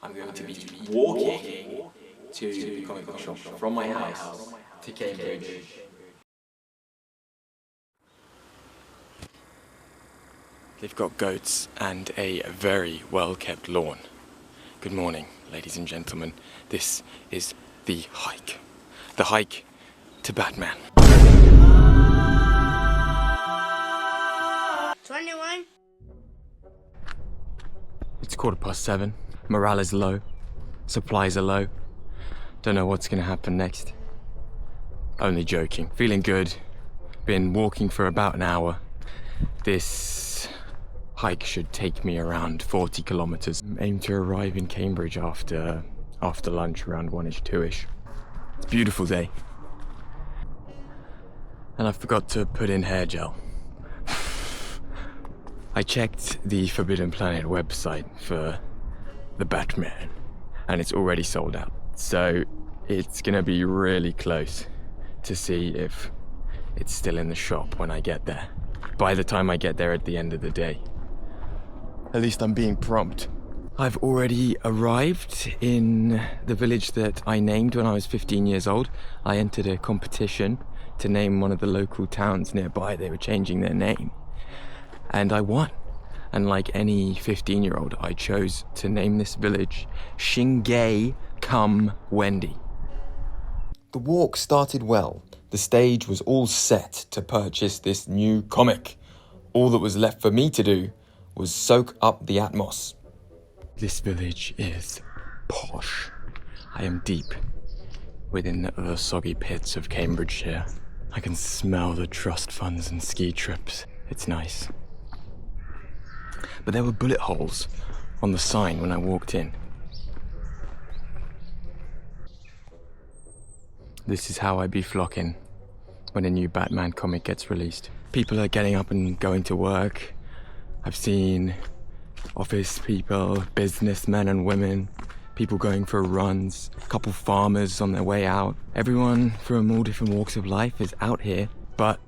I'm going to be walking to the comic book shop from my house to Cambridge. They've got goats and a very well-kept lawn. Good morning, ladies and gentlemen. This is the hike. The hike to Batman. 21. It's 7:15. Morale is low. Supplies are low. Don't know what's gonna happen next. Only joking. Feeling good. Been walking for about an hour. This hike should take me around 40 kilometers. Aim to arrive in Cambridge after lunch, around 1ish, 2ish. It's a beautiful day. And I forgot to put in hair gel. I checked the Forbidden Planet website for the Batman, and it's already sold out. So it's gonna be really close to see if it's still in the shop when I get there. By the time I get there at the end of the day. At least I'm being prompt. I've already arrived in the village that I named when I was 15 years old. I entered a competition to name one of the local towns nearby. They were changing their name. And I won. And like any 15-year-old, I chose to name this village Shingay cum Wendy. The walk started well. The stage was all set to purchase this new comic. All that was left for me to do was soak up the atmos. This village is posh. I am deep within the soggy pits of Cambridgeshire. I can smell the trust funds and ski trips. It's nice. But there were bullet holes on the sign when I walked in. This is how I be flocking when a new Batman comic gets released. People are getting up and going to work. I've seen office people, businessmen and women, people going for runs, a couple farmers on their way out. Everyone from all different walks of life is out here, but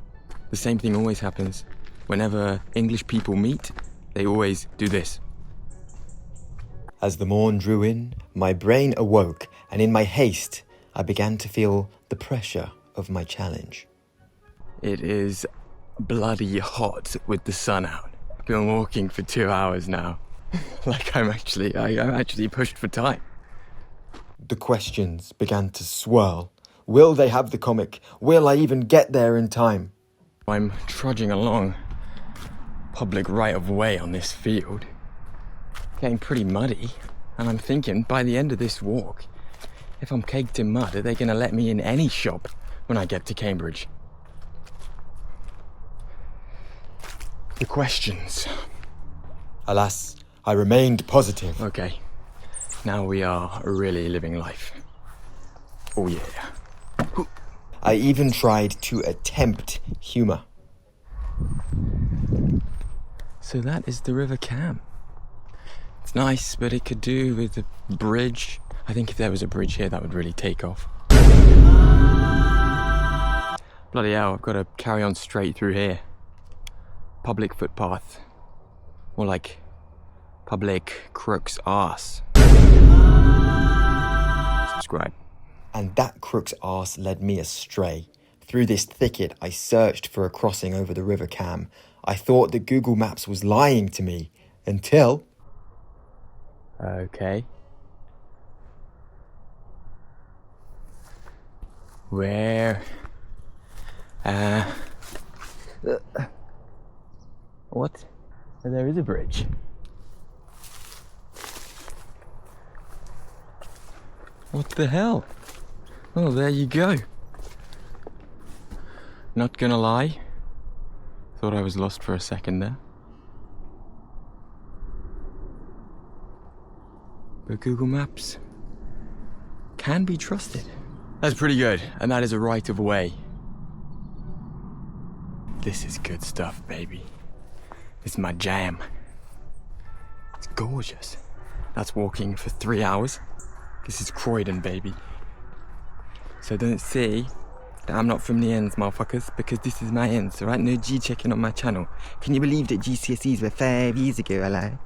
the same thing always happens. Whenever English people meet, they always do this. As the morn drew in, my brain awoke, and in my haste, I began to feel the pressure of my challenge. It is bloody hot with the sun out. I've been walking for 2 hours now. Like I'm actually pushed for time. The questions began to swirl. Will they have the comic? Will I even get there in time? I'm trudging along public right-of-way on this field. Getting pretty muddy, and I'm thinking by the end of this walk, if I'm caked in mud, are they gonna let me in any shop when I get to Cambridge? The questions. Alas, I remained positive. Okay, now we are really living life. Oh yeah. I even tried to attempt humor. So that is the River Cam. It's nice, but it could do with a bridge. I think if there was a bridge here, that would really take off. Bloody hell, I've got to carry on straight through here. Public footpath. More like public crook's arse. Subscribe. And that crook's arse led me astray. Through this thicket, I searched for a crossing over the River Cam. I thought that Google Maps was lying to me until... Okay. Where? What? There is a bridge. What the hell? Oh, there you go. Not gonna lie. Thought I was lost for a second there. But Google Maps can be trusted. That's pretty good, and that is a right of way. This is good stuff, baby. It's my jam. It's gorgeous. That's walking for 3 hours. This is Croydon, baby. So don't say that I'm not from the ends, motherfuckers, because this is my ends, alright? No G checking on my channel. Can you believe that GCSEs were 5 years ago, I lie?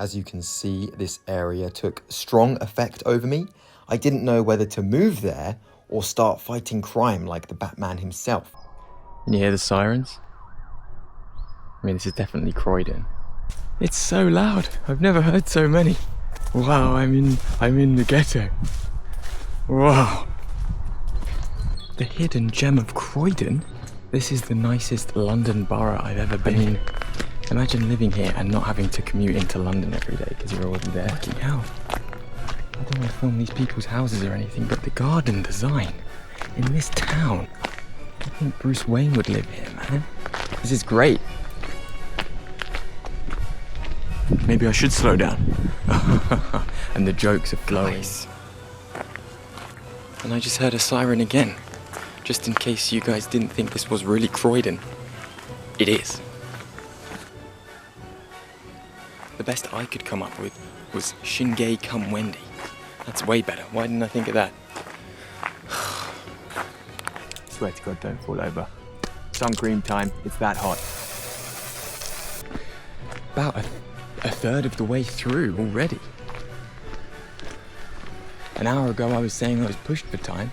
As you can see, this area took strong effect over me. I didn't know whether to move there or start fighting crime like the Batman himself. Can you hear the sirens? I mean, this is definitely Croydon. It's so loud. I've never heard so many. Wow, I'm in the ghetto. Wow. The hidden gem of Croydon? This is the nicest London borough I've ever been in. Imagine living here and not having to commute into London every day because you're already there. Fucking hell. I don't want to film these people's houses or anything, but the garden design in this town. I think Bruce Wayne would live here, man. This is great. Maybe I should slow down. And the jokes are flowing. Nice. And I just heard a siren again. Just in case you guys didn't think this was really Croydon. It is. The best I could come up with was Shinge come Wendy. That's way better. Why didn't I think of that? Swear to God, don't fall over. Sun cream time. It's that hot. About a third of the way through already. An hour ago I was saying I was pushed for time,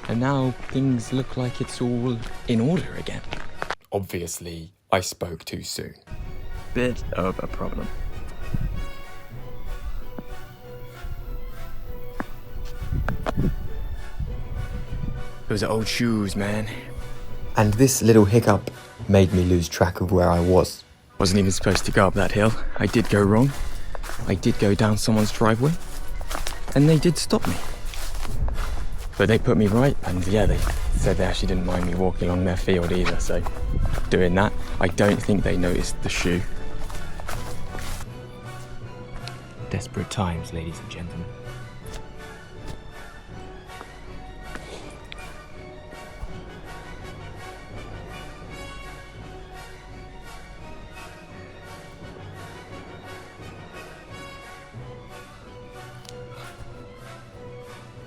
and now things look like it's all in order again. Obviously, I spoke too soon. Bit of a problem. Those are old shoes, man. And this little hiccup made me lose track of where I was. Wasn't even supposed to go up that hill. I did go wrong. I did go down someone's driveway. And they did stop me. But they put me right, and yeah, they said they actually didn't mind me walking along their field either, so doing that. I don't think they noticed the shoe. Desperate times, ladies and gentlemen.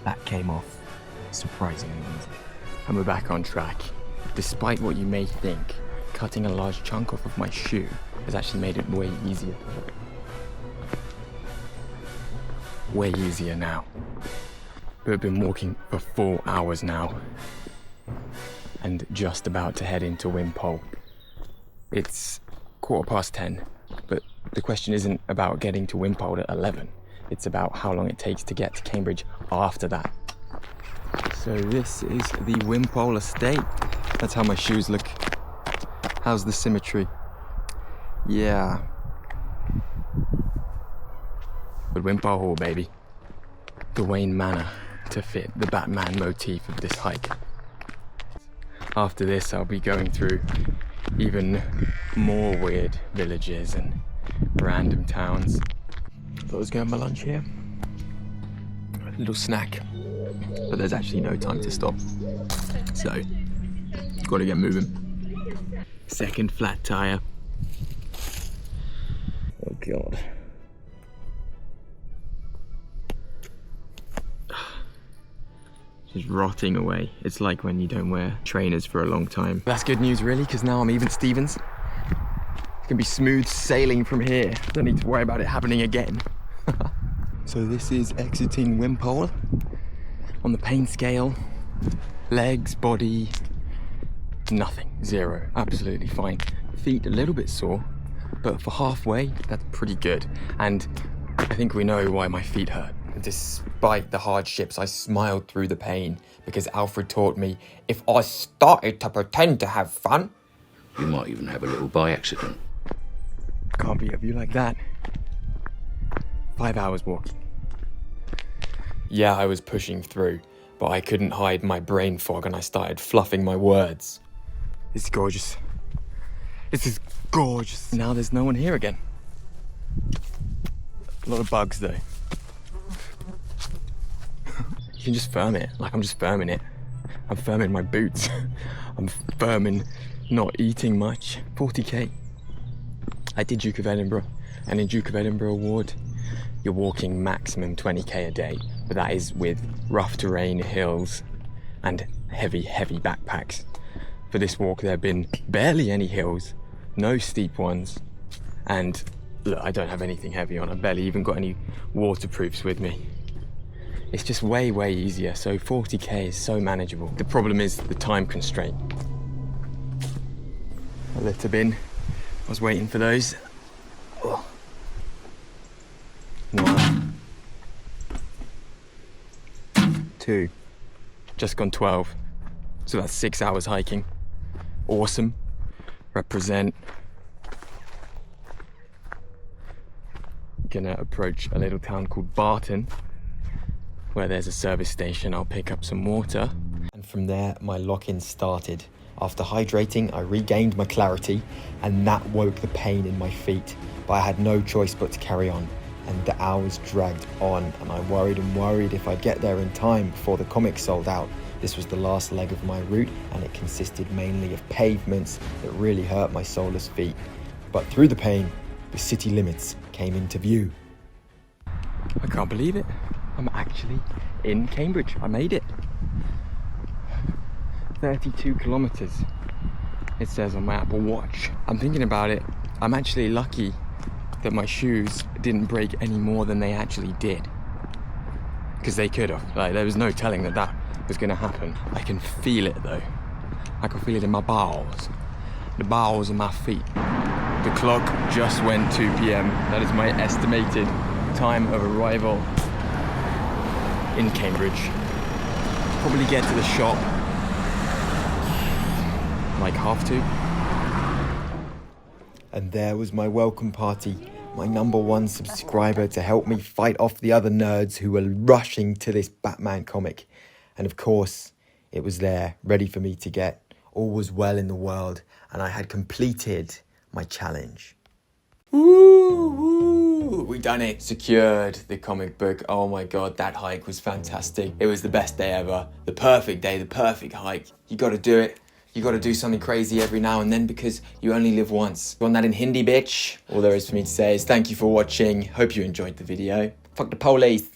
That came off surprisingly easy. And we're back on track. Despite what you may think, cutting a large chunk off of my shoe has actually made it way easier. Way easier now. We've been walking for 4 hours now. And just about to head into Wimpole. It's 10:15, but the question isn't about getting to Wimpole at 11. It's about how long it takes to get to Cambridge after that. So this is the Wimpole estate. That's how my shoes look. How's the symmetry? Yeah. But Wimpole Hall, baby. The Wayne Manor to fit the Batman motif of this hike. After this, I'll be going through even more weird villages and random towns. Thought I was going to my lunch here. A little snack. But there's actually no time to stop. So, gotta get moving. Second flat tire. Oh God. Just rotting away. It's like when you don't wear trainers for a long time. That's good news really, because now I'm even Stevens. It's gonna be smooth sailing from here. Don't need to worry about it happening again. So this is exiting Wimpole. On the pain scale, legs, body, nothing, 0, absolutely fine. Feet a little bit sore, but for halfway, that's pretty good. And I think we know why my feet hurt. Despite the hardships, I smiled through the pain because Alfred taught me if I started to pretend to have fun, you might even have a little by accident. Can't be a view like that. 5 hours walking. Yeah, I was pushing through, but I couldn't hide my brain fog and I started fluffing my words. It's gorgeous. This is gorgeous. Now there's no one here again. A lot of bugs though. You can just firm it, like I'm just firming it. I'm firming my boots. I'm firming not eating much. 40k. I did Duke of Edinburgh, and in Duke of Edinburgh Ward, you're walking maximum 20k a day, but that is with rough terrain, hills, and heavy backpacks. For this walk, there have been barely any hills, no steep ones, and Look, I don't have anything heavy on. I barely even got any waterproofs with me. It's just way, way easier. So 40k is so manageable. The problem is the time constraint. A litter bin. I was waiting for those. Oh. 1, 2. Just gone 12. So that's 6 hours hiking. Awesome. Represent. Gonna approach a little town called Barton, where there's a service station. I'll pick up some water. And from there, my lock-in started. After hydrating, I regained my clarity, and that woke the pain in my feet. But I had no choice but to carry on, and the hours dragged on, and I worried and worried if I'd get there in time before the comic sold out. This was the last leg of my route, and it consisted mainly of pavements that really hurt my soulless feet. But through the pain, the city limits came into view. I can't believe it. I'm actually in Cambridge. I made it. 32 kilometers, it says on my Apple Watch. I'm thinking about it. I'm actually lucky that my shoes didn't break any more than they actually did. Because they could have. Like, there was no telling that that was going to happen. I can feel it though. I can feel it in my bowels. The bowels of my feet. The clock just went 2 p.m. That is my estimated time of arrival in Cambridge. Probably get to the shop like 2:30. And there was my welcome party, my #1 subscriber to help me fight off the other nerds who were rushing to this Batman comic. And of course, it was there, ready for me to get. All was well in the world, and I had completed my challenge. Woo! We done it. Secured the comic book. Oh my god, that hike was fantastic. It was the best day ever. The perfect day, the perfect hike. You gotta do it. You gotta do something crazy every now and then because you only live once. On that in Hindi, bitch. All there is for me to say is thank you for watching. Hope you enjoyed the video. Fuck the police.